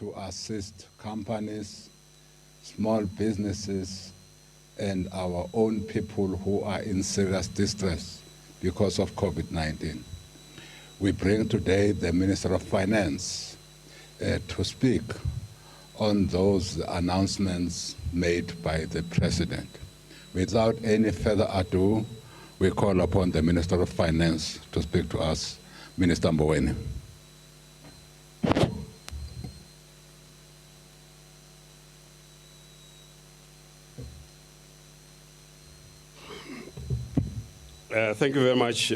to assist companies, small businesses, and our own people who are in serious distress because of COVID-19. We bring today the Minister of Finance to speak on those announcements made by the President. Without any further ado, we call upon the Minister of Finance to speak to us, Minister Mboweni. Thank you very much,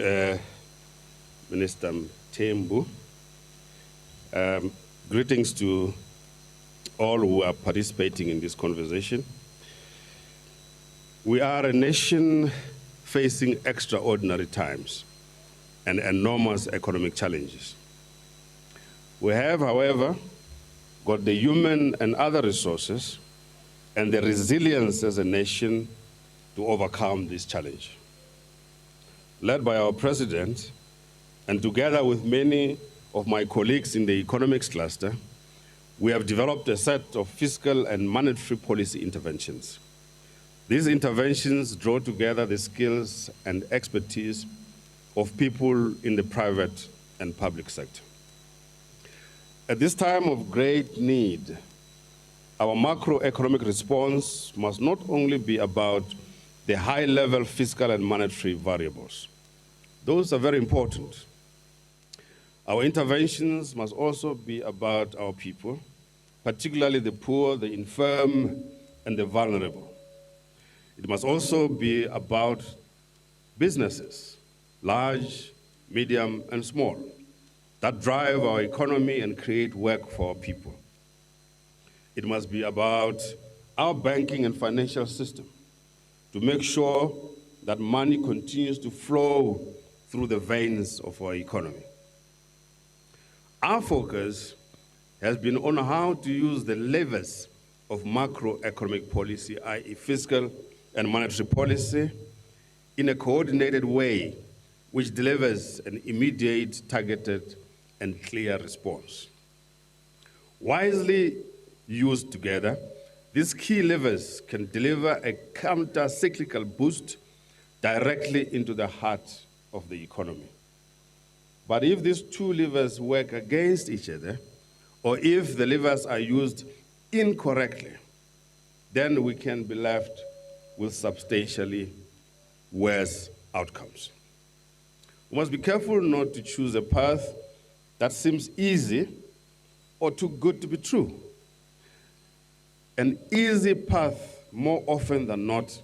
Minister Tembu. Greetings to all who are participating in this conversation. We are a nation facing extraordinary times and enormous economic challenges. We have, however, got the human and other resources and the resilience as a nation to overcome this challenge. Led by our President, and together with many of my colleagues in the economics cluster, we have developed a set of fiscal and monetary policy interventions. These interventions draw together the skills and expertise of people in the private and public sector. At this time of great need, our macroeconomic response must not only be about the high-level fiscal and monetary variables. Those are very important. Our interventions must also be about our people, particularly the poor, the infirm, and the vulnerable. It must also be about businesses, large, medium, and small, that drive our economy and create work for our people. It must be about our banking and financial system to make sure that money continues to flow through the veins of our economy. Our focus has been on how to use the levers of macroeconomic policy, i.e. fiscal and monetary policy, in a coordinated way which delivers an immediate, targeted, and clear response. Wisely used together, these key levers can deliver a counter-cyclical boost directly into the heart of the economy. But if these two levers work against each other, or if the levers are used incorrectly, then we can be left with substantially worse outcomes. We must be careful not to choose a path that seems easy or too good to be true. An easy path, more often than not,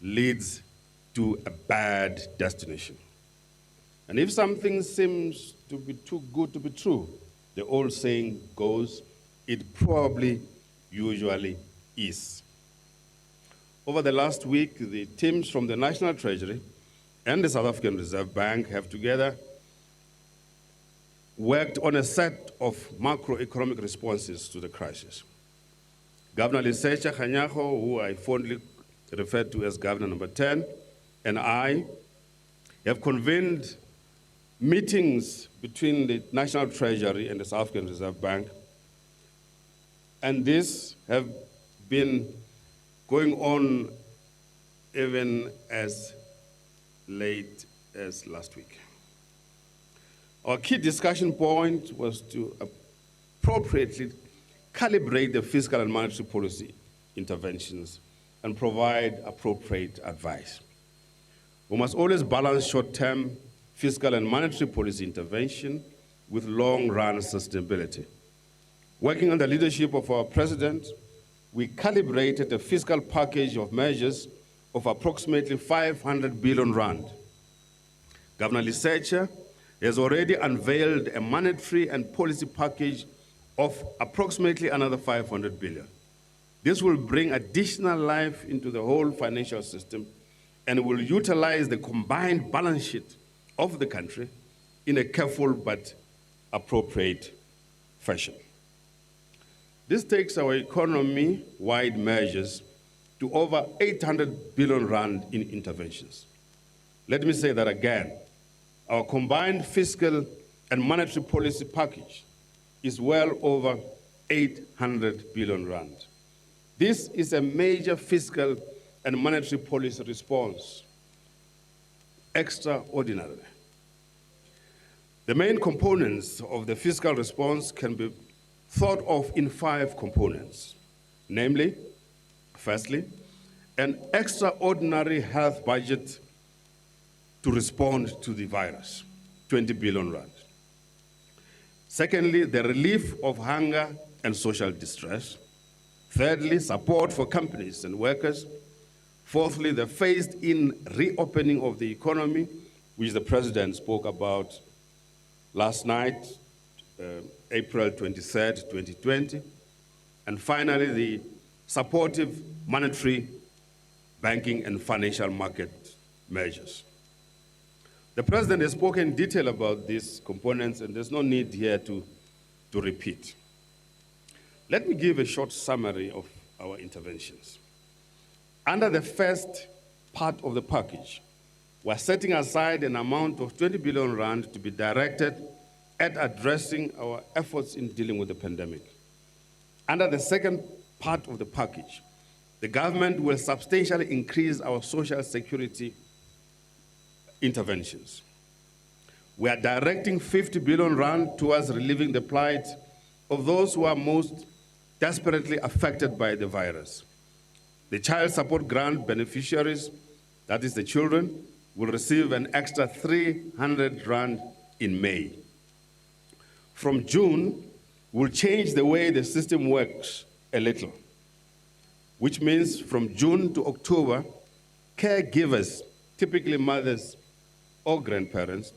leads to a bad destination. And if something seems to be too good to be true, the old saying goes, it probably usually is. Over the last week, the teams from the National Treasury and the South African Reserve Bank have together worked on a set of macroeconomic responses to the crisis. Governor Lesetja Kganyago, who I fondly refer to as Governor number 10, and I have convened meetings between the National Treasury and the South African Reserve Bank, and this have been going on even as late as last week. Our key discussion point was to appropriately calibrate the fiscal and monetary policy interventions and provide appropriate advice. We must always balance short-term fiscal and monetary policy intervention with long-run sustainability. Working under the leadership of our President, we calibrated a fiscal package of measures of approximately 500 billion rand. Governor Lesetja has already unveiled a monetary and policy package of approximately another 500 billion. This will bring additional life into the whole financial system and will utilize the combined balance sheet of the country in a careful but appropriate fashion. This takes our economy-wide measures to over 800 billion rand in interventions. Let me say that again. Our combined fiscal and monetary policy package is well over 800 billion rand. This is a major fiscal and monetary policy response, extraordinary. The main components of the fiscal response can be thought of in 5 components, namely, firstly, an extraordinary health budget to respond to the virus, 20 billion rand. Secondly, the relief of hunger and social distress. Thirdly, support for companies and workers. Fourthly, the phased-in reopening of the economy, which the President spoke about last night, April 23rd, 2020. And finally, the supportive monetary, banking, and financial market measures. The President has spoken in detail about these components, and there's no need here to repeat. Let me give a short summary of our interventions. Under the first part of the package, we're setting aside an amount of 20 billion rand to be directed at addressing our efforts in dealing with the pandemic. Under the second part of the package, the government will substantially increase our social security interventions. We are directing 50 billion rand towards relieving the plight of those who are most desperately affected by the virus. The child support grant beneficiaries, that is the children, will receive an extra 300 rand in May. From June, we'll change the way the system works a little, which means from June to October, caregivers, typically mothers or grandparents,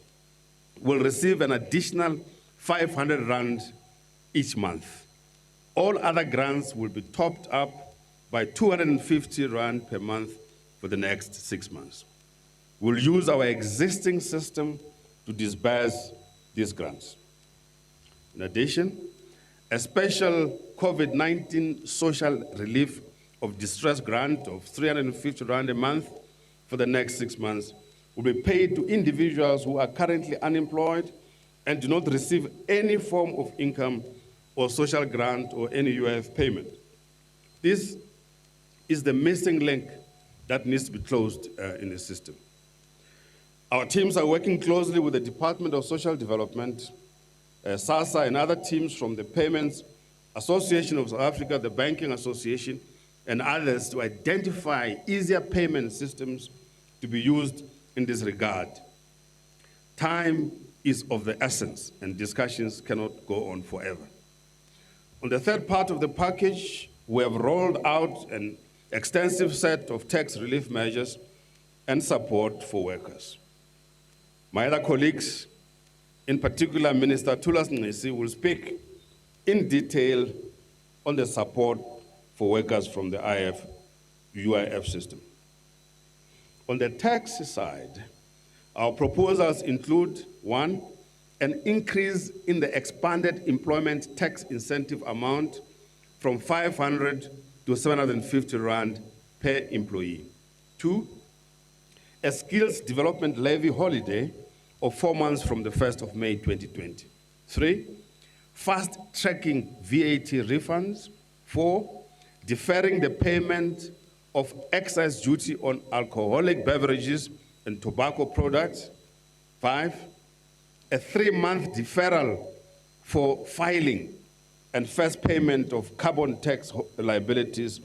will receive an additional 500 rand each month. All other grants will be topped up by 250 rand per month for the next 6 months. We'll use our existing system to disburse these grants. In addition, a special COVID-19 social relief of distress grant of 350 rand a month for the next 6 months will be paid to individuals who are currently unemployed and do not receive any form of income or social grant or any UIF payment. This is the missing link that needs to be closed in the system. Our teams are working closely with the Department of Social Development, SASSA, and other teams from the Payments Association of South Africa, the Banking Association, and others to identify easier payment systems to be used in this regard. Time is of the essence, and discussions cannot go on forever. On the third part of the package, we have rolled out an extensive set of tax relief measures and support for workers. My other colleagues, in particular Minister Thulas Nxesi, will speak in detail on the support for workers from the UIF system. On the tax side, our proposals include, 1, an increase in the expanded employment tax incentive amount from 500 to 750 rand per employee. 2, a skills development levy holiday of 4 months from the 1st of May 2020. 3, fast-tracking VAT refunds. 4, deferring the payment of excise duty on alcoholic beverages and tobacco products. 5, a 3-month deferral for filing and first payment of carbon tax liabilities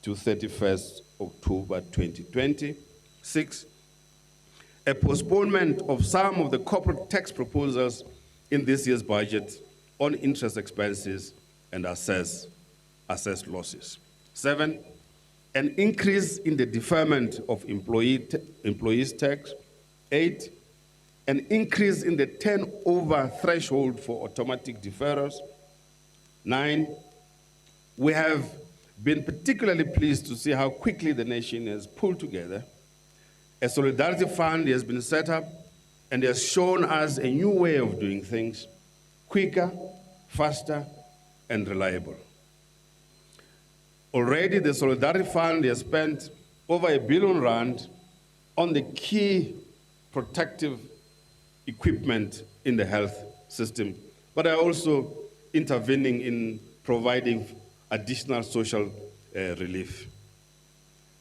to 31st October 2020. 6, a postponement of some of the corporate tax proposals in this year's budget on interest expenses and assessed losses. 7, an increase in the deferment of employees' tax. 8, an increase in the turnover threshold for automatic deferrals. 9, we have been particularly pleased to see how quickly the nation has pulled together. A solidarity fund has been set up and has shown us a new way of doing things, quicker, faster, and reliable. Already, the Solidarity Fund has spent over 1 billion rand on the key protective equipment in the health system, but are also intervening in providing additional social relief.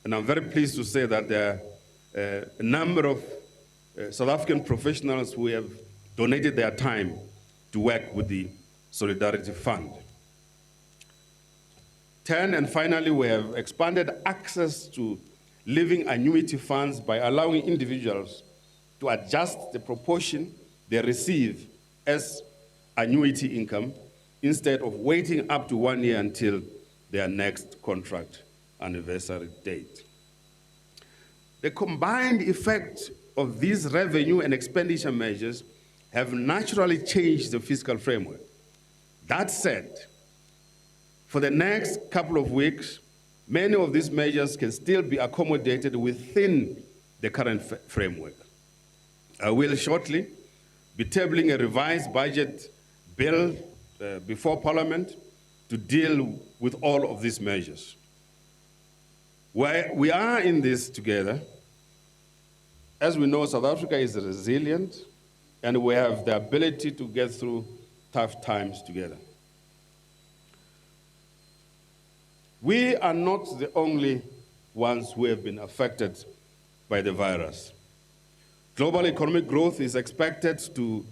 And I'm very pleased to say that there are a number of South African professionals who have donated their time to work with the Solidarity Fund. 10, and finally, we have expanded access to living annuity funds by allowing individuals to adjust the proportion they receive as annuity income instead of waiting up to 1 year until their next contract anniversary date. The combined effect of these revenue and expenditure measures have naturally changed the fiscal framework. That said, for the next couple of weeks, many of these measures can still be accommodated within the current framework. I will shortly be tabling a revised budget bill before Parliament to deal with all of these measures. We are in this together. As we know, South Africa is resilient, and we have the ability to get through tough times together. We are not the only ones who have been affected by the virus. Global economic growth is expected to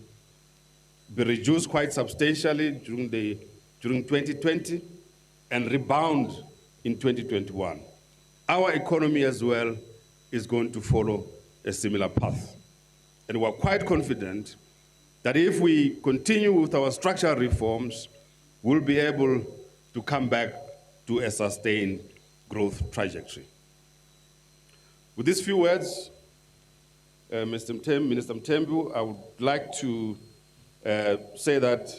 be reduced quite substantially during 2020 and rebound in 2021. Our economy as well is going to follow a similar path. And we're quite confident that if we continue with our structural reforms, we'll be able to come back to a sustained growth trajectory. With these few words, Minister Mthembu, I would like to say that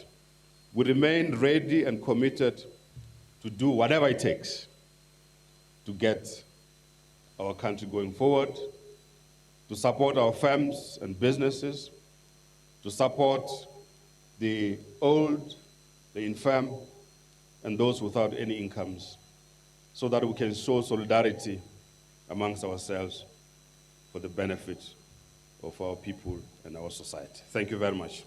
we remain ready and committed to do whatever it takes to get our country going forward, to support our firms and businesses, to support the old, the infirm, and those without any incomes, so that we can show solidarity amongst ourselves for the benefit of our people and our society. Thank you very much.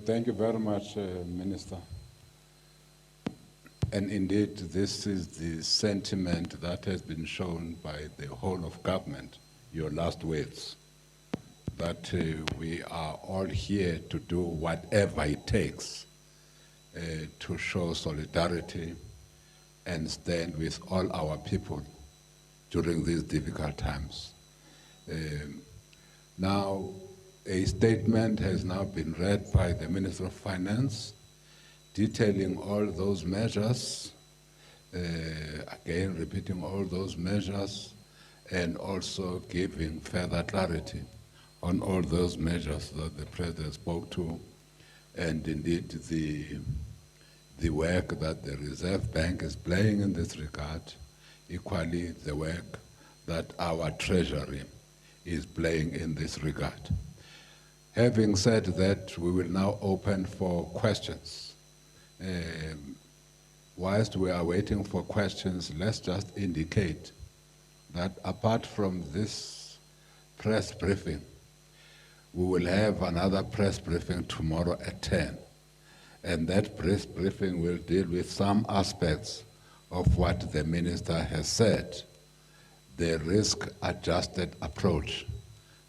Thank you very much, Minister. And indeed, this is the sentiment that has been shown by the whole of government, your last words, that we are all here to do whatever it takes to show solidarity and stand with all our people during these difficult times. Now, a statement has now been read by the Minister of Finance, detailing all those measures, again repeating all those measures, and also giving further clarity on all those measures that the President spoke to, and indeed the work that the Reserve Bank is playing in this regard, equally the work that our Treasury is playing in this regard. Having said that, we will now open for questions. Whilst we are waiting for questions, let's just indicate that apart from this press briefing, we will have another press briefing tomorrow at 10. And that press briefing will deal with some aspects of what the Minister has said, the risk-adjusted approach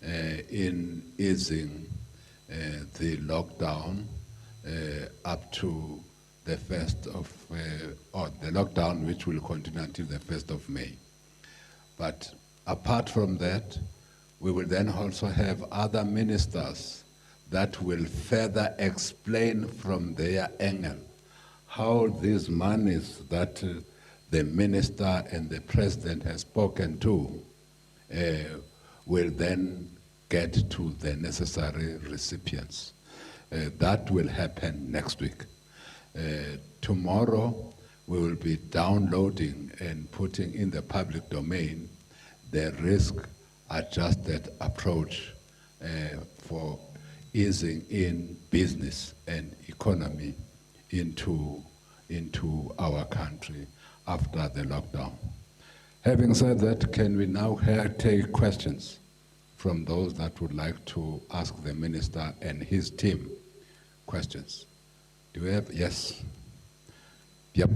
in easing the lockdown up to the 1st of, or the lockdown which will continue until the 1st of May. But apart from that, we will then also have other ministers that will further explain from their angle how these monies that the minister and the president has spoken to will then get to the necessary recipients. That will happen next week. Tomorrow, we will be downloading and putting in the public domain the risk-adjusted approach for easing in business and economy into our country after the lockdown. Having said that, can we now take questions from those that would like to ask the minister and his team questions? Do we have? Yes. Yep.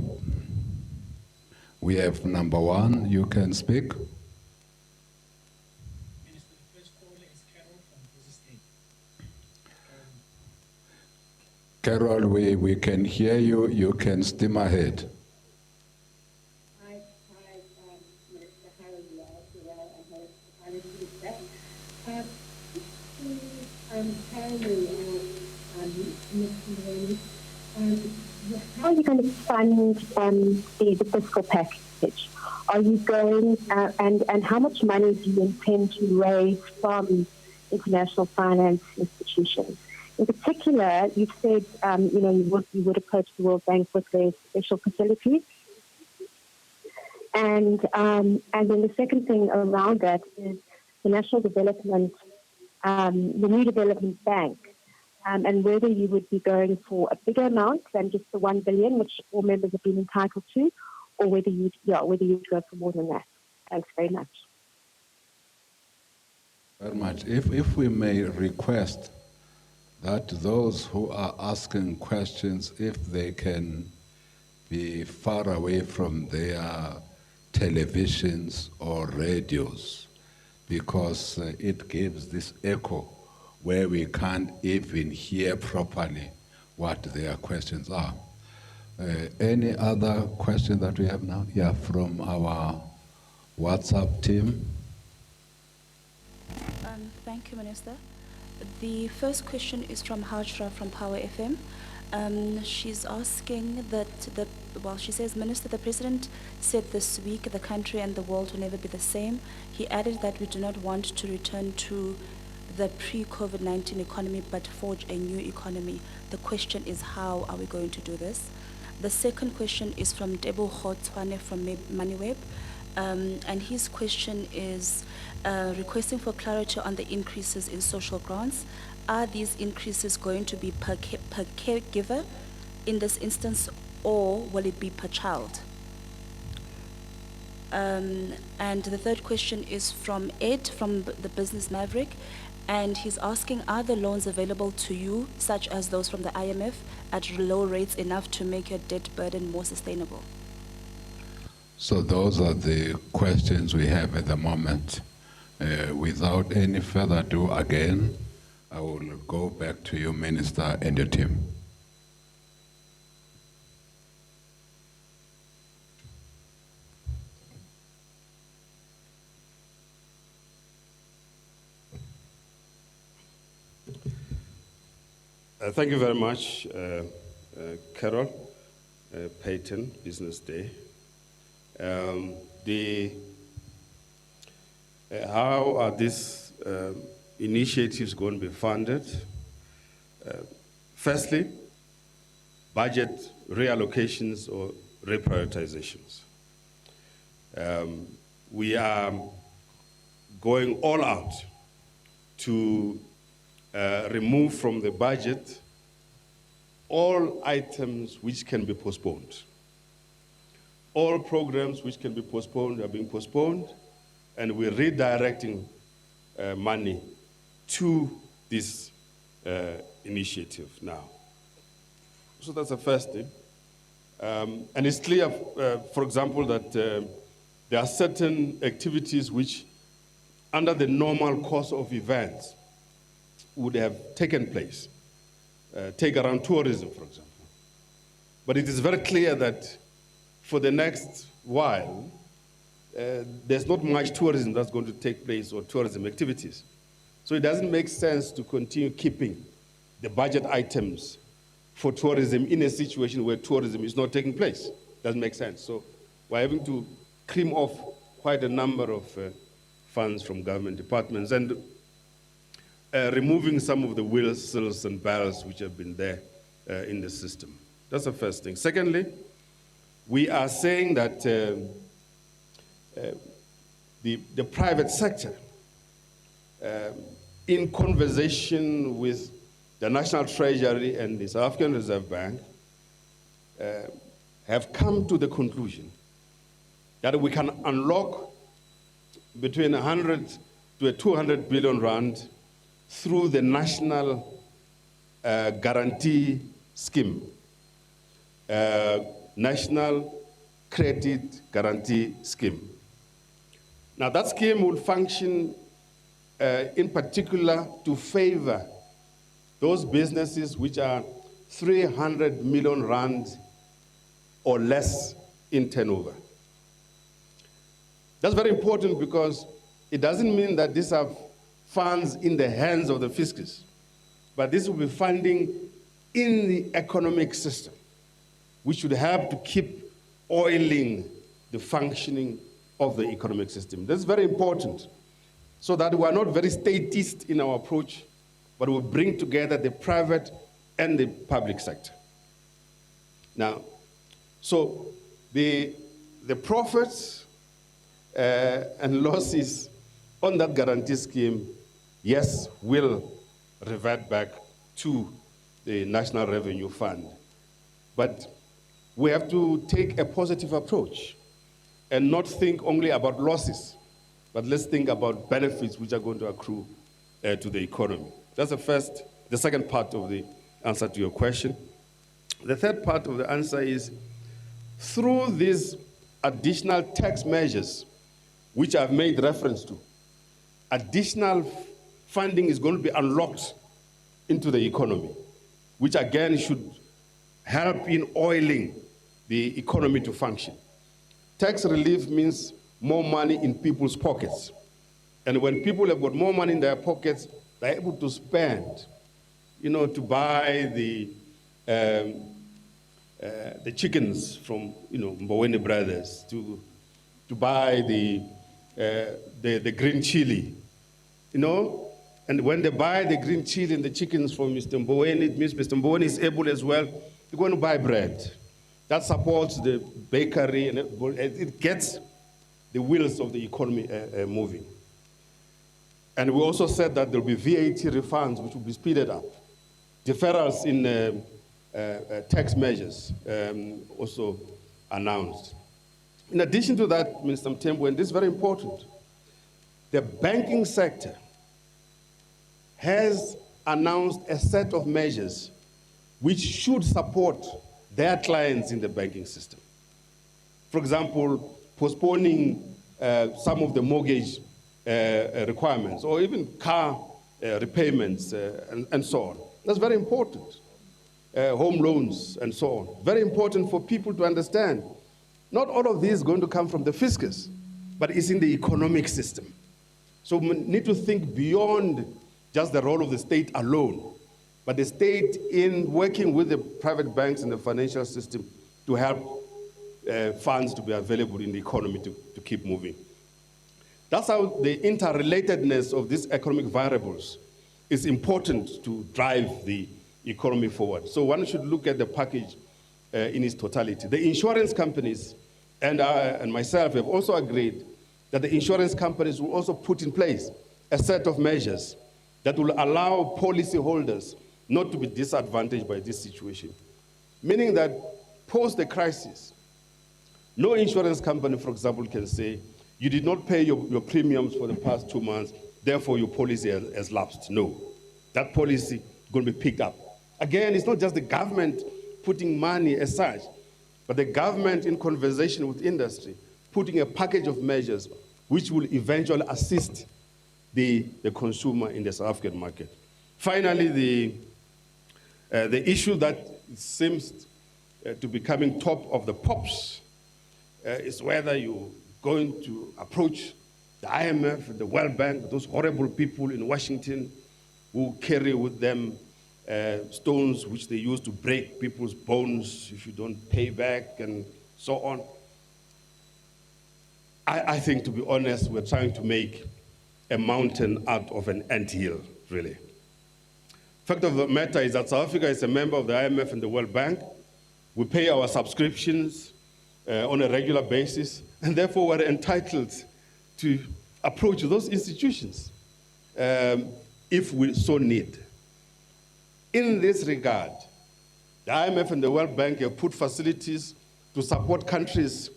We have number one. You can speak. Minister, the first caller is Carol from Business Day. Carol, we can hear you. You can steam ahead. Hi, Minister. How are you all? Well, I hope I received that. Apparently, Mr. how are you going to fund the fiscal package? Are you going, and how much money do you intend to raise from international finance institutions? In particular, you've said, you would approach the World Bank with their special facilities. And then the second thing around that is the National Development, the New Development Bank, and whether you would be going for a bigger amount than just the 1 billion, which all members have been entitled to, or whether you'd go for more than that. Thanks very much. Very much. If we may request that those who are asking questions, if they can be far away from their televisions or radios, because it gives this echo where we can't even hear properly what their questions are. Any other question that we have now? Yeah, from our WhatsApp team. Thank you, Minister. The first question is from Hajra from Power FM. She's asking that she says, Minister, the President said this week the country and the world will never be the same. He added that we do not want to return to the pre-COVID-19 economy but forge a new economy. The question is, how are we going to do this? The second question is from Debo Khotwane from MoneyWeb. And his question is requesting for clarity on the increases in social grants. Are these increases going to be per caregiver in this instance, or will it be per child? And the third question is from Ed from the Business Maverick, and he's asking, are the loans available to you, such as those from the IMF, at low rates enough to make your debt burden more sustainable? So those are the questions we have at the moment. Without any further ado, again, I will go back to you, Minister, and your team. Thank you very much, Carol, Peyton, Business Day. How are these initiatives going to be funded? Firstly, budget reallocations or reprioritizations. We are going all out to remove from the budget all items which can be postponed. All programs which can be postponed are being postponed, and we're redirecting money to this initiative now. So that's the first thing. And it's clear, for example, that there are certain activities which, under the normal course of events, would have taken place. Take around tourism, for example. But it is very clear that for the next while, there's not much tourism that's going to take place, or tourism activities. So it doesn't make sense to continue keeping the budget items for tourism in a situation where tourism is not taking place. Doesn't make sense. So we're having to trim off quite a number of funds from government departments and removing some of the whistles and bells which have been there in the system. That's the first thing. Secondly, we are saying that the private sector, in conversation with the National Treasury and the South African Reserve Bank, have come to the conclusion that we can unlock between 100 to 200 billion rand through the National Guarantee Scheme, National Credit Guarantee Scheme. Now that scheme will function in particular to favor those businesses which are 300 million rand or less in turnover. That's very important because it doesn't mean that these are funds in the hands of the fiscus, but this will be funding in the economic system, which should help to keep oiling the functioning of the economic system. That's very important, so that we are not very statist in our approach, but we bring together the private and the public sector. Now, so the profits and losses on that guarantee scheme, yes, will revert back to the National Revenue Fund. But we have to take a positive approach and not think only about losses, but let's think about benefits which are going to accrue to the economy. That's the second part of the answer to your question. The third part of the answer is, through these additional tax measures, which I've made reference to, additional funding is going to be unlocked into the economy, which again should help in oiling the economy to function. Tax relief means more money in people's pockets. And when people have got more money in their pockets, they're able to spend, to buy the chickens from, Mboweni Brothers, to buy the green chili, And when they buy the green chili and the chickens from Mr. Mboweni, it means Mr. Mboweni is able as well to go and buy bread. That supports the bakery, and it gets the wheels of the economy moving. And we also said that there will be VAT refunds, which will be speeded up. Deferrals in tax measures also announced. In addition to that, Minister Mthembu, and this is very important, the banking sector has announced a set of measures which should support their clients in the banking system. For example, postponing some of the mortgage requirements, or even car repayments and so on. That's very important. Home loans and so on. Very important for people to understand. Not all of this is going to come from the fiscus, but it's in the economic system. So we need to think beyond just the role of the state alone, but the state in working with the private banks and the financial system to help funds to be available in the economy to keep moving. That's how the interrelatedness of these economic variables is important to drive the economy forward. So one should look at the package in its totality. The insurance companies and myself have also agreed that the insurance companies will also put in place a set of measures that will allow policyholders not to be disadvantaged by this situation. Meaning that post the crisis, no insurance company, for example, can say, you did not pay your premiums for the past 2 months, therefore your policy has lapsed. No, that policy is going to be picked up. Again, it's not just the government putting money as such, but the government in conversation with industry, putting a package of measures which will eventually assist the consumer in the South African market. Finally, the issue that seems to be coming top of the pops is whether you're going to approach the IMF, the World Bank, those horrible people in Washington who carry with them stones which they use to break people's bones if you don't pay back and so on. I think, to be honest, we're trying to make a mountain out of an anthill, really. Fact of the matter is that South Africa is a member of the IMF and the World Bank. We pay our subscriptions on a regular basis, and therefore we're entitled to approach those institutions if we so need. In this regard, the IMF and the World Bank have put facilities to support countries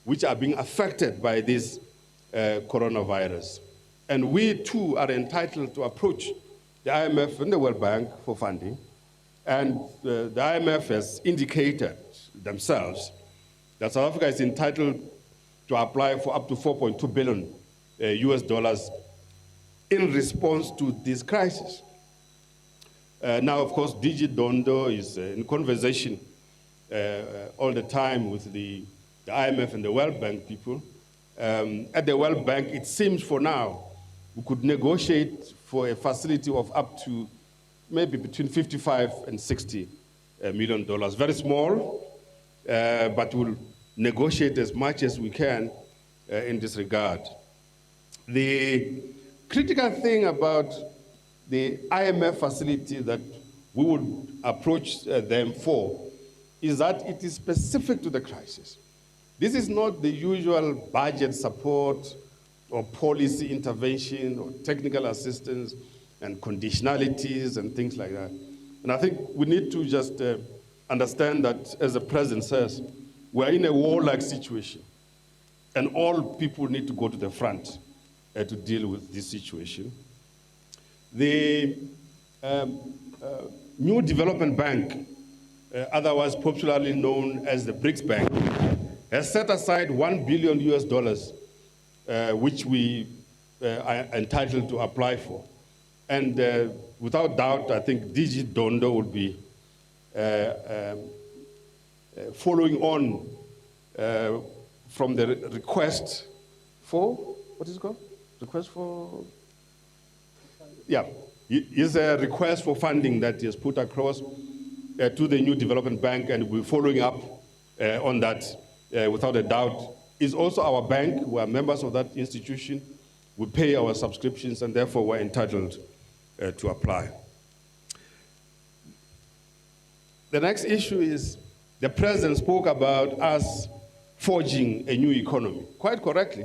which are being affected by this coronavirus. And we too are entitled to approach the IMF and the World Bank for funding. And the IMF has indicated themselves that South Africa is entitled to apply for up to 4.2 billion US dollars in response to this crisis. Now, of course, DG Dondo is in conversation all the time with the IMF and the World Bank people. At the World Bank, it seems for now, we could negotiate for a facility of up to maybe between 55 and 60 million dollars. Very small, but we'll negotiate as much as we can in this regard. The critical thing about the IMF facility that we would approach them for is that it is specific to the crisis. This is not the usual budget support or policy intervention or technical assistance and conditionalities and things like that. And I think we need to just understand that, as the President says, we're in a war-like situation, and all people need to go to the front to deal with this situation. The New Development Bank, otherwise popularly known as the BRICS Bank, has set aside $1 billion US dollars, which we are entitled to apply for. And without doubt, I think DG Dondo will be following on from the request for, what is it called? Request for, yeah, is a request for funding that is put across to the New Development Bank, and we're following up on that without a doubt. It's also our bank. We are members of that institution. We pay our subscriptions, and therefore we're entitled to apply. The next issue is the President spoke about us forging a new economy, quite correctly.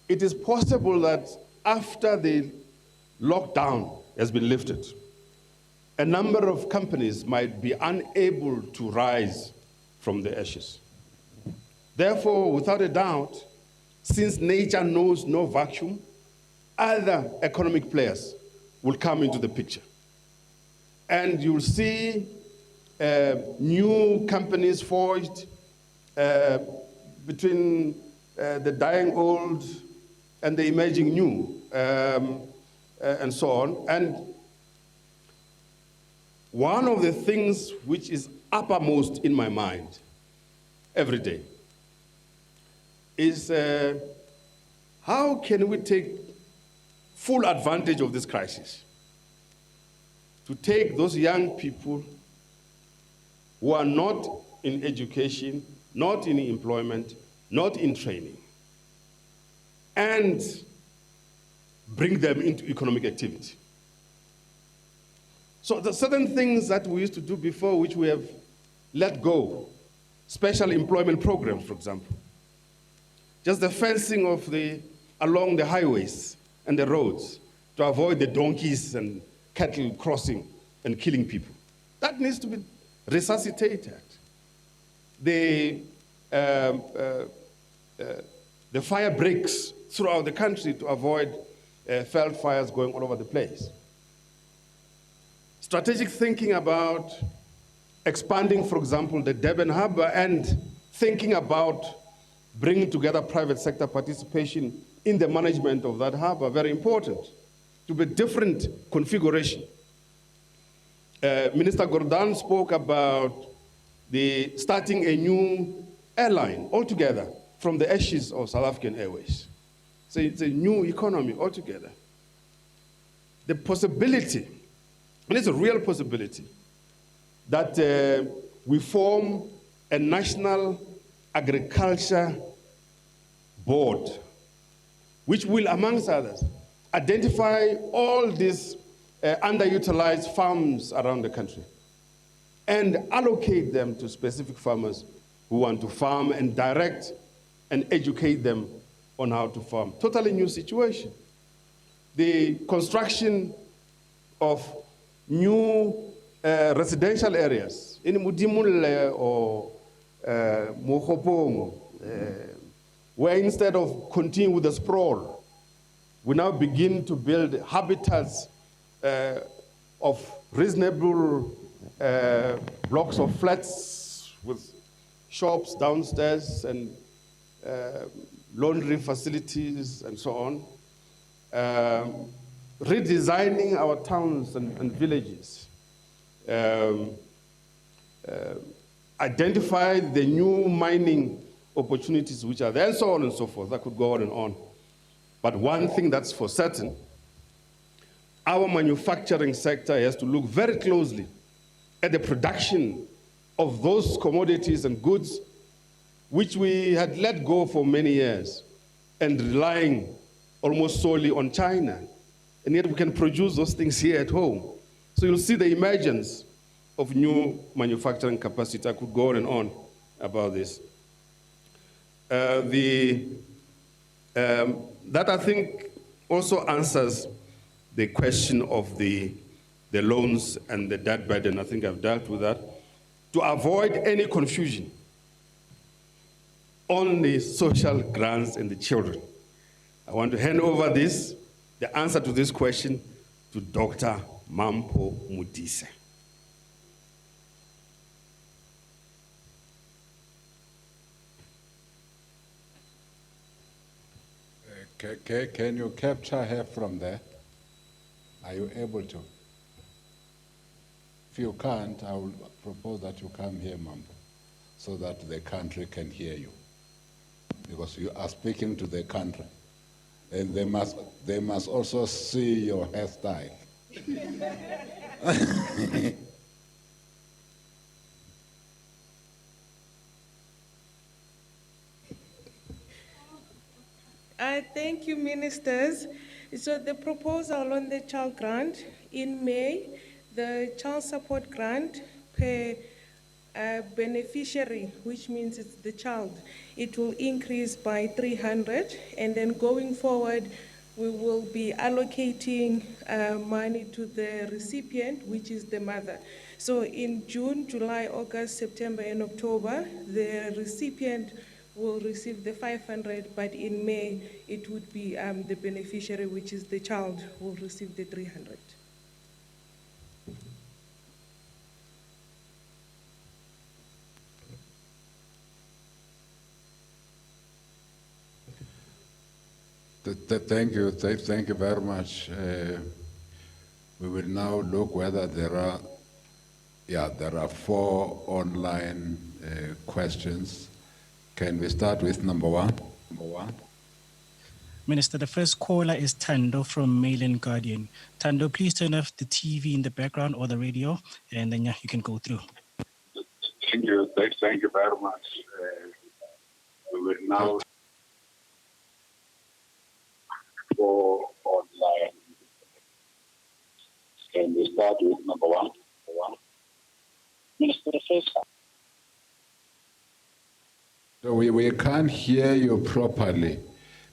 It is possible that after the lockdown has been lifted, a number of companies might be unable to rise from the ashes. Therefore, without a doubt, since nature knows no vacuum, other economic players will come into the picture. And you'll see new companies forged between the dying old and the emerging new, and so on. And one of the things which is uppermost in my mind every day is how can we take full advantage of this crisis to take those young people who are not in education, not in employment, not in training, and bring them into economic activity. So there are certain things that we used to do before which we have let go. Special employment programs, for example. Just the fencing of along the highways and the roads to avoid the donkeys and cattle crossing and killing people. That needs to be resuscitated. The fire breaks throughout the country to avoid felt fires going all over the place. Strategic thinking about expanding, for example, the Durban Harbour and thinking about bringing together private sector participation in the management of that harbour, very important, to be different configuration. Minister Gordhan spoke about starting a new airline altogether from the ashes of South African Airways. So it's a new economy altogether. The possibility, and it's a real possibility, that we form a national agriculture board, which will, amongst others, identify all these underutilized farms around the country and allocate them to specific farmers who want to farm and direct and educate them on how to farm. Totally new situation. The construction of new residential areas in Mudimule or Mokopong, where instead of continuing with the sprawl, we now begin to build habitats of reasonable blocks of flats with shops downstairs and laundry facilities and so on. Redesigning our towns and villages. Identify the new mining opportunities which are there, and so on and so forth. That could go on and on. But one thing that's for certain, our manufacturing sector has to look very closely at the production of those commodities and goods which we had let go for many years and relying almost solely on China. And yet we can produce those things here at home. So you'll see the emergence of new manufacturing capacity. I could go on and on about this. That I think also answers the question of the loans and the debt burden. I think I've dealt with that. To avoid any confusion on the social grants and the children, I want to hand over the answer to this question, to Dr. Mampo Mudise. Can you capture her from there? Are you able to? If you can't, I will propose that you come here, Mampo, so that the country can hear you. Because you are speaking to the country. And they must also see your hairstyle. Thank you, ministers. So the proposal on the child grant, in May, the child support grant per beneficiary, which means it's the child, it will increase by 300, and then going forward, we will be allocating money to the recipient, which is the mother. So in June, July, August, September, and October, the recipient will receive the 500, but in May, it would be the beneficiary, which is the child, will receive the 300. Thank you very much. We will now look whether there are 4 online questions. Can we start with number one? Minister, the first caller is Tando from Mail and Guardian. Tando, please turn off the TV in the background or the radio, and then you can go through. Thank you very much. We will now go online. Can we start with number one? Minister, the first. So we can't hear you properly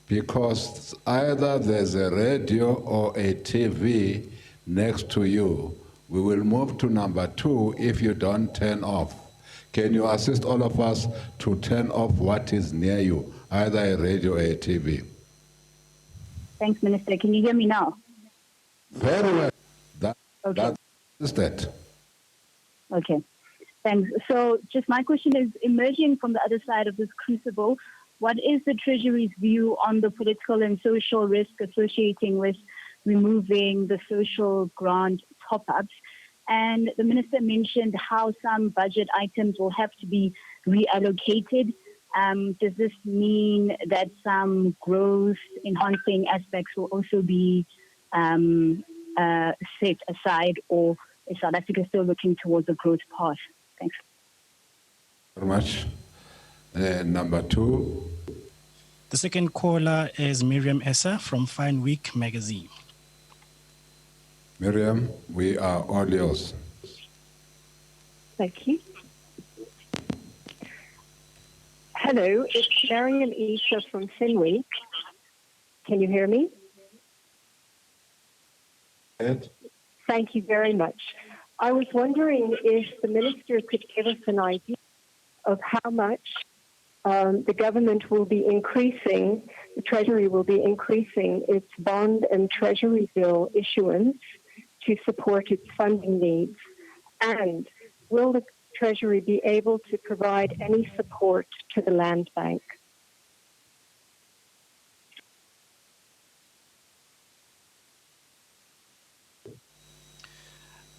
because either there's a radio or a TV next to you. We will move to number 2 if you don't turn off. Can you assist all of us to turn off what is near you, either a radio or a TV? Thanks, Minister. Can you hear me now? Very well. Okay. That's that. Okay. Thanks. So just my question is, emerging from the other side of this crucible, what is the Treasury's view on the political and social risk associating with removing the social grant top-ups? And the Minister mentioned how some budget items will have to be reallocated. Does this mean that some growth-enhancing aspects will also be set aside, or is South Africa still looking towards a growth path? Thanks. Very much. Number 2. The second caller is Miriam Essa from Fine Week magazine. Miriam, we are all yours. Thank you. Hello, it's Marian Isa from Finweek. Can you hear me? Ed? Thank you very much. I was wondering if the Minister could give us an idea of how much the government will be increasing, the Treasury will be increasing its bond and Treasury bill issuance to support its funding needs? And will the Treasury be able to provide any support to the Land Bank?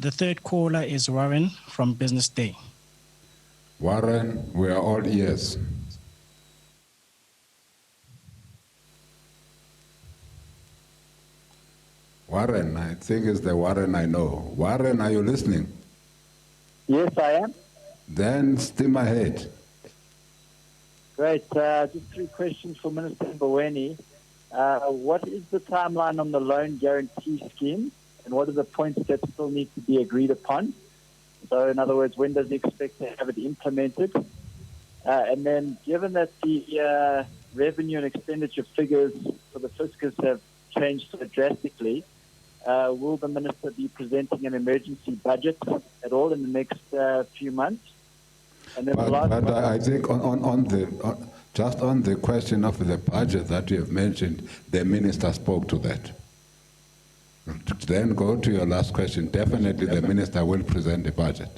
The third caller is Warren from Business Day. Warren, we are all ears. Warren, I think it's the Warren I know. Warren, are you listening? Yes, I am. Then steam ahead. Great. Just three questions for Minister Mboweni. What is the timeline on the loan guarantee scheme, and what are the points that still need to be agreed upon? So, in other words, when does he expect to have it implemented? And then, given that the revenue and expenditure figures for the fiscus have changed so drastically, will the minister be presenting an emergency budget at all in the next few months? And then I think just on the question of the budget that you have mentioned, the minister spoke to that. Then go to your last question. Definitely the minister will present the budget.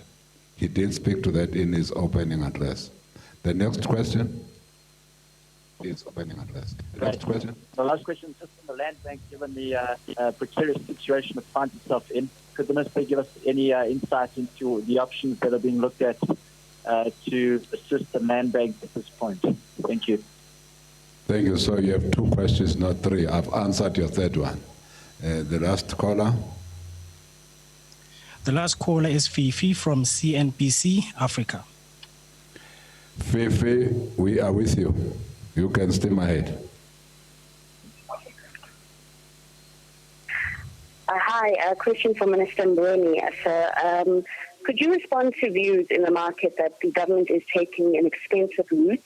He did speak to that in his opening address. The next question is opening address. The next question. The last question is just on the land bank, given the precarious situation it finds itself in. Could the minister give us any insight into the options that are being looked at to assist the land bank at this point? Thank you. Thank you. So you have two questions, not three. I've answered your third one. The last caller. The last caller is Fifi from CNBC Africa. Fifi, we are with you. You can steam ahead. Hi, question for Minister Mboweni. Sir, could you respond to views in the market that the government is taking an expensive route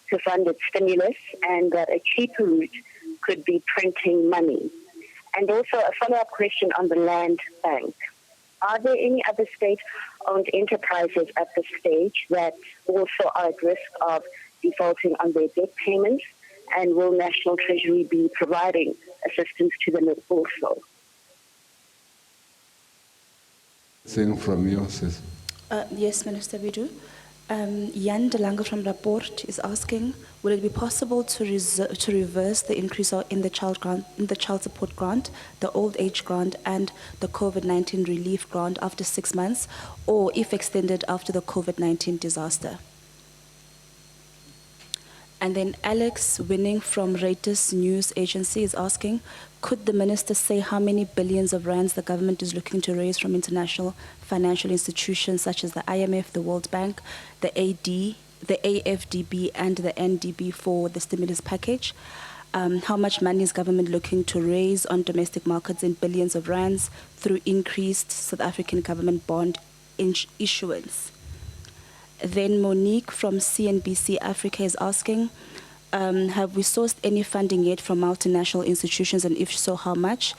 to fund its stimulus and that a cheaper route could be printing money? And also a follow-up question on the land bank. Are there any other state-owned enterprises at this stage that also are at risk of defaulting on their debt payments? And will National Treasury be providing assistance to them also? Thing from you, sis. Yes, Minister, we do. Jan de Lange from Rapport is asking, will it be possible to reverse the increase in the child support grant, the old age grant, and the COVID-19 relief grant after 6 months, or if extended after the COVID-19 disaster? And then Alex Winning from Reuters News Agency is asking, could the minister say how many billions of rands the government is looking to raise from international financial institutions such as the IMF, the World Bank, the AFDB, and the NDB for the stimulus package? How much money is government looking to raise on domestic markets in billions of rands through increased South African government bond issuance? Then Monique from CNBC Africa is asking, have we sourced any funding yet from multinational institutions, and if so, how much?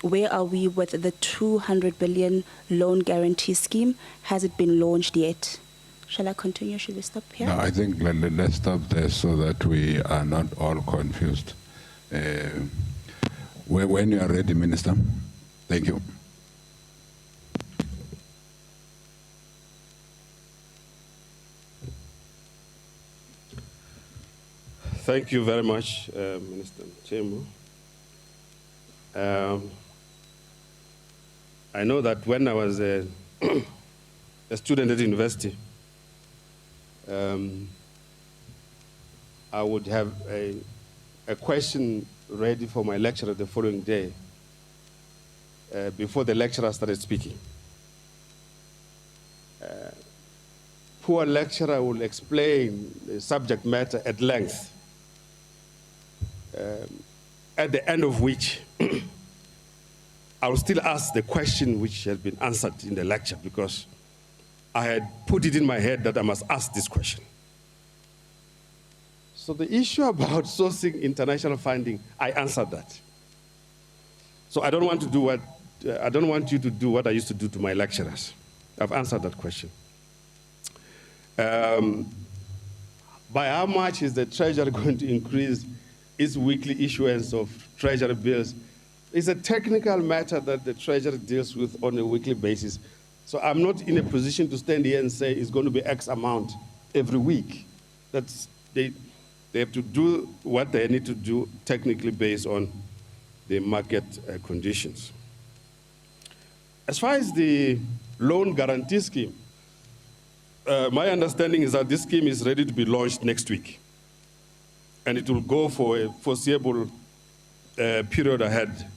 Where are we with the 200 billion loan guarantee scheme? Has it been launched yet? Shall I continue? Should we stop here? No, I think let's stop there so that we are not all confused. When you are ready, Minister. Thank you. Thank you very much, Minister Chemu. I know that when I was a student at university, I would have a question ready for my lecturer the following day before the lecturer started speaking. Poor lecturer will explain the subject matter at length, at the end of which I will still ask the question which has been answered in the lecture, because I had put it in my head that I must ask this question. So the issue about sourcing international funding, I answered that. So I don't want to do I don't want you to do what I used to do to my lecturers. I've answered that question. By how much is the Treasury going to increase its weekly issuance of Treasury bills? It's a technical matter that the Treasury deals with on a weekly basis. So I'm not in a position to stand here and say it's going to be X amount every week. They have to do what they need to do technically based on the market conditions. As far as the loan guarantee scheme, my understanding is that this scheme is ready to be launched next week. And it will go for a foreseeable period ahead.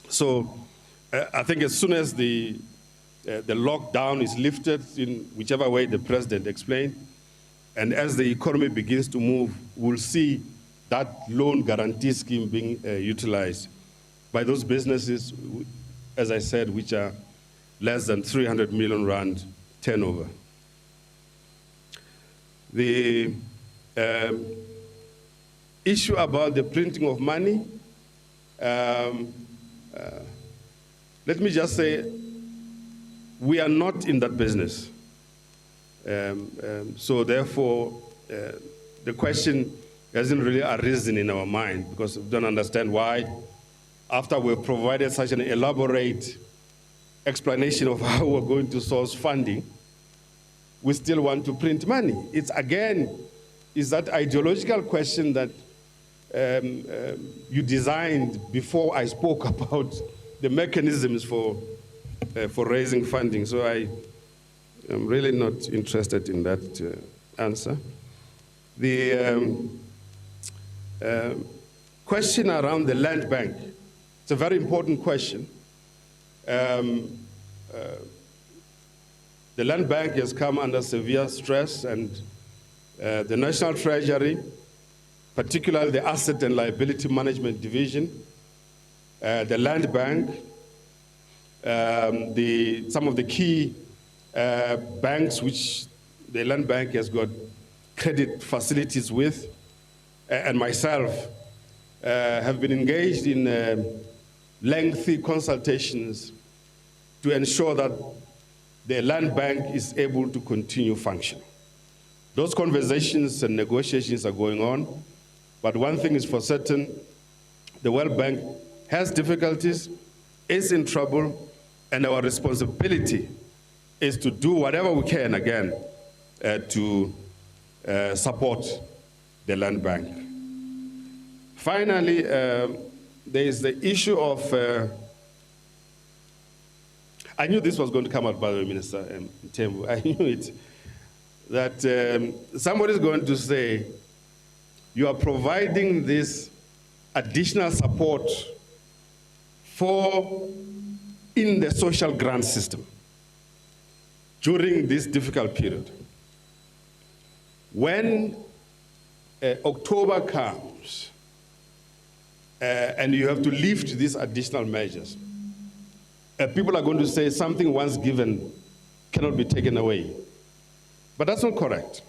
So I think as soon as the lockdown is lifted in whichever way the president explained, and as the economy begins to move, we'll see that loan guarantee scheme being utilized by those businesses, as I said, which are less than 300 million rand turnover. The issue about the printing of money, let me just say, we are not in that business. So therefore, the question hasn't really arisen in our mind because we don't understand why, after we've provided such an elaborate explanation of how we're going to source funding, we still want to print money. It's again, is that ideological question that you designed before I spoke about the mechanisms for raising funding. So I am really not interested in that answer. The question around the land bank, it's a very important question. The land bank has come under severe stress, and the National Treasury, particularly the Asset and Liability Management Division, the land bank, some of the key banks which the land bank has got credit facilities with, and myself have been engaged in lengthy consultations to ensure that the land bank is able to continue functioning. Those conversations and negotiations are going on, but one thing is for certain, the World Bank has difficulties, is in trouble, and our responsibility is to do whatever we can again to support the land bank. Finally, there is the issue of, I knew this was going to come out by the Minister Tembu. I knew it, that somebody is going to say, you are providing this additional support in the social grant system during this difficult period. When October comes and you have to lift these additional measures, people are going to say something once given cannot be taken away. But that's not correct.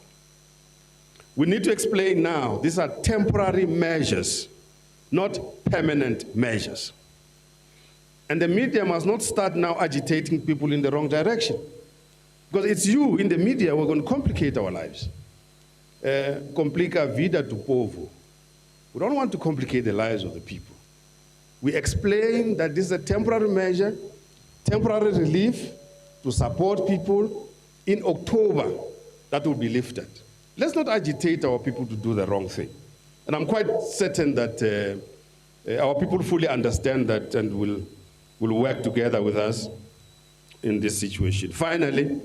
We need to explain now, these are temporary measures, not permanent measures. And the media must not start now agitating people in the wrong direction. Because it's you in the media who are going to complicate our lives. Complica vida do povo. We don't want to complicate the lives of the people. We explain that this is a temporary measure, temporary relief to support people. In October, that will be lifted. Let's not agitate our people to do the wrong thing. And I'm quite certain that our people fully understand that and will work together with us in this situation. Finally,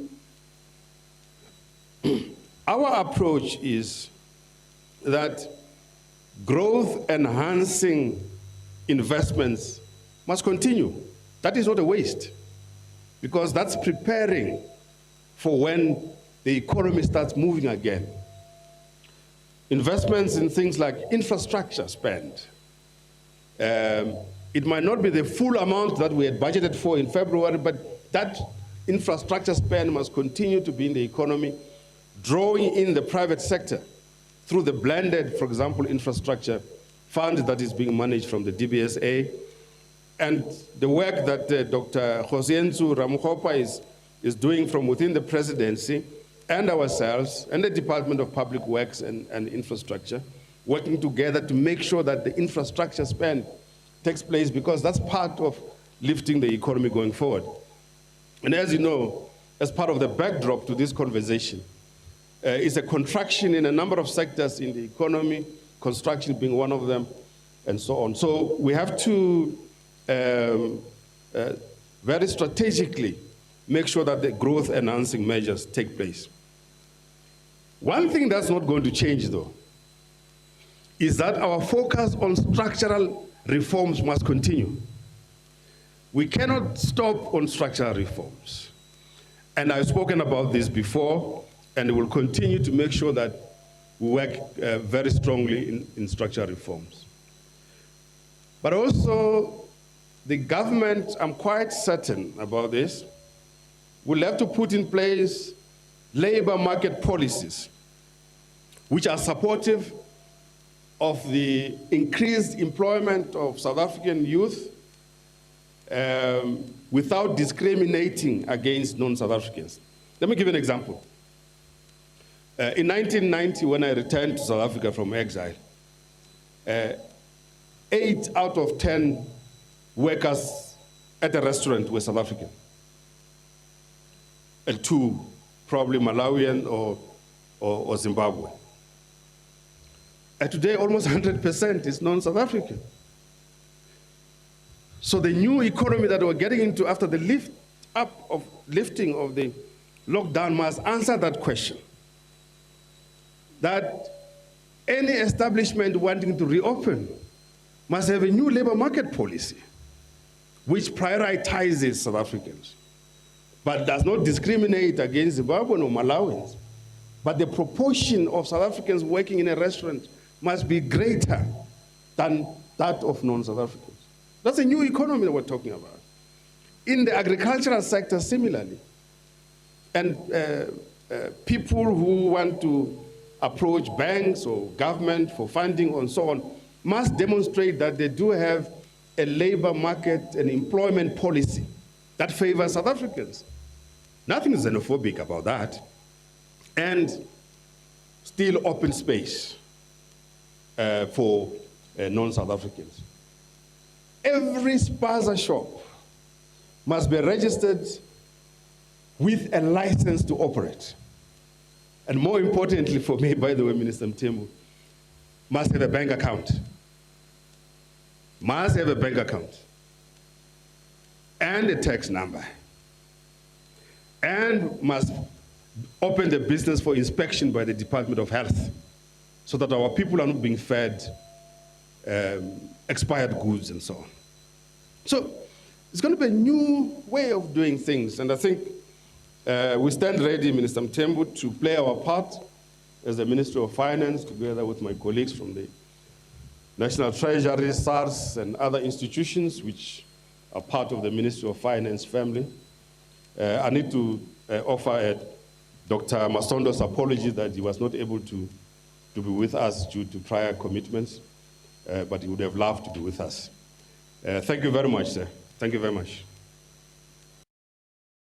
our approach is that growth-enhancing investments must continue. That is not a waste, because that's preparing for when the economy starts moving again. Investments in things like infrastructure spend. It might not be the full amount that we had budgeted for in February, but that infrastructure spend must continue to be in the economy, drawing in the private sector through the blended, for example, infrastructure fund that is being managed from the DBSA, and the work that Dr. Josientsu Ramokgopa is doing from within the presidency and ourselves and the Department of Public Works and Infrastructure working together to make sure that the infrastructure spend takes place, because that's part of lifting the economy going forward. And as you know, as part of the backdrop to this conversation, is a contraction in a number of sectors in the economy, construction being one of them, and so on. So we have to very strategically make sure that the growth enhancing measures take place. One thing that's not going to change, though, is that our focus on structural reforms must continue. We cannot stop on structural reforms. And I've spoken about this before, and we will continue to make sure that we work very strongly in structural reforms. But also, the government, I'm quite certain about this, will have to put in place labor market policies which are supportive of the increased employment of South African youth without discriminating against non-South Africans. Let me give you an example. In 1990, when I returned to South Africa from exile, 8 out of 10 workers at a restaurant were South African, and 2 probably Malawian or Zimbabwe. And today, almost 100% is non-South African. So the new economy that we're getting into after the lifting of the lockdown must answer that question. That any establishment wanting to reopen must have a new labor market policy which prioritizes South Africans, but does not discriminate against Zimbabwean or Malawians. But the proportion of South Africans working in a restaurant must be greater than that of non-South Africans. That's a new economy that we're talking about. In the agricultural sector, similarly. And people who want to approach banks or government for funding and so on must demonstrate that they do have a labor market and employment policy that favors South Africans. Nothing xenophobic about that. And still open space for non-South Africans. Every spaza shop must be registered with a license to operate. And more importantly for me, by the way, Minister Mthembu, must have a bank account. Must have a bank account. And a tax number. And must open the business for inspection by the Department of Health, so that our people are not being fed expired goods and so on. So it's going to be a new way of doing things, and I think we stand ready, Minister Mthembu, to play our part as the Ministry of Finance, together with my colleagues from the National Treasury, SARS, and other institutions which are part of the Ministry of Finance family. I need to offer Dr. Masondo's apology that he was not able to be with us due to prior commitments, but he would have loved to be with us. Thank you very much, sir. Thank you very much.